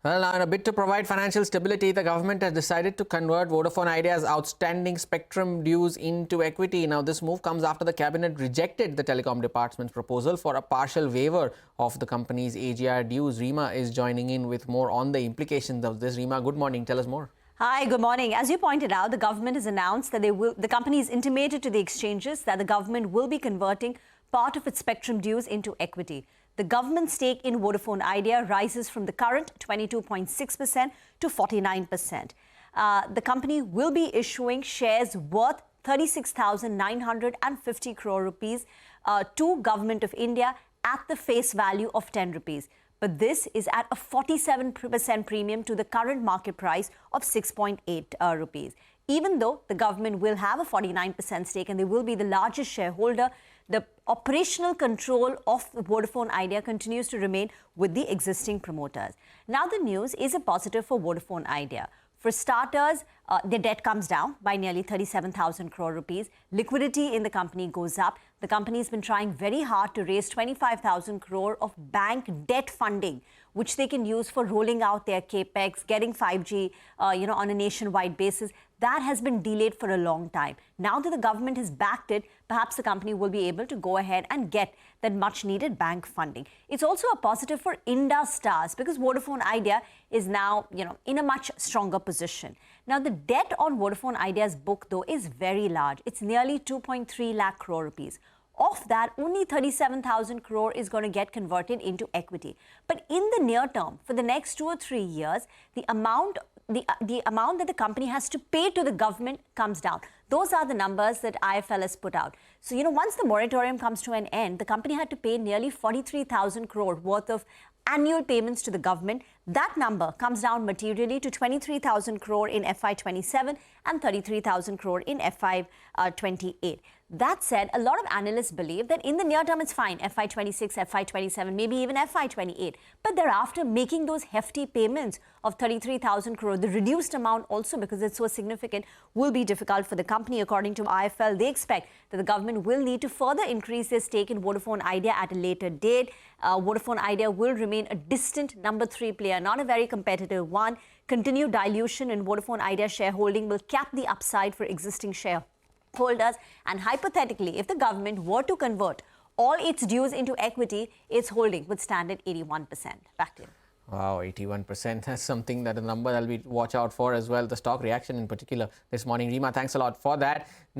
Well, now in a bid to provide financial stability, the government has decided to convert Vodafone Idea's outstanding spectrum dues into equity. Now, this move comes after the cabinet rejected the Telecom Department's proposal for a partial waiver of the company's AGR dues. Reema is joining in with more on the implications of this. Reema, good morning. Tell us more. Hi, good morning. As you pointed out, the government has announced that the company has intimated to the exchanges that the government will be converting part of its spectrum dues into equity. The government stake in Vodafone Idea rises from the current 22.6% to 49%. The company will be issuing shares worth 36,950 crore rupees to Govt of India at the face value of 10 rupees. But this is at a 47% premium to the current market price of 6.8 rupees. Even though the government will have a 49% stake and they will be the largest shareholder, the operational control of Vodafone Idea continues to remain with the existing promoters. Now the news is a positive for Vodafone Idea. For starters, their debt comes down by nearly 37,000 crore rupees. Liquidity in the company goes up. The company has been trying very hard to raise 25,000 crore of bank debt funding, which they can use for rolling out their capex, getting 5G, on a nationwide basis. That has been delayed for a long time. Now that the government has backed it, perhaps the company will be able to go ahead and get that much-needed bank funding. It's also a positive for Indus Stars because Vodafone Idea is now, in a much stronger position. Now, the debt on Vodafone Idea's book, though, is very large. It's nearly 2.3 lakh crore rupees. Of that, only 37,000 crore is going to get converted into equity. But in the near term, for the next 2 or 3 years, the amount that the company has to pay to the government comes down. Those are the numbers that IFL has put out. So, once the moratorium comes to an end, the company had to pay nearly 43,000 crore worth of annual payments to the government. That number comes down materially to 23,000 crore in FY27 and 33,000 crore in FY28. That said, a lot of analysts believe that in the near term, it's fine, FY26, FY27, maybe even FY28. But thereafter, making those hefty payments of 33,000 crore, the reduced amount also because it's so significant, will be difficult for the company. According to IFL, they expect that the government will need to further increase their stake in Vodafone Idea at a later date. Vodafone Idea will remain a distant number 3 player, not a very competitive one. Continued dilution in Vodafone Idea shareholding will cap the upside for existing shareholders. And hypothetically, if the government were to convert all its dues into equity, its holding would stand at 81%. Back to you. Wow, 81%. That's something that a number that we watch out for as well. The stock reaction in particular this morning. Reema, thanks a lot for that.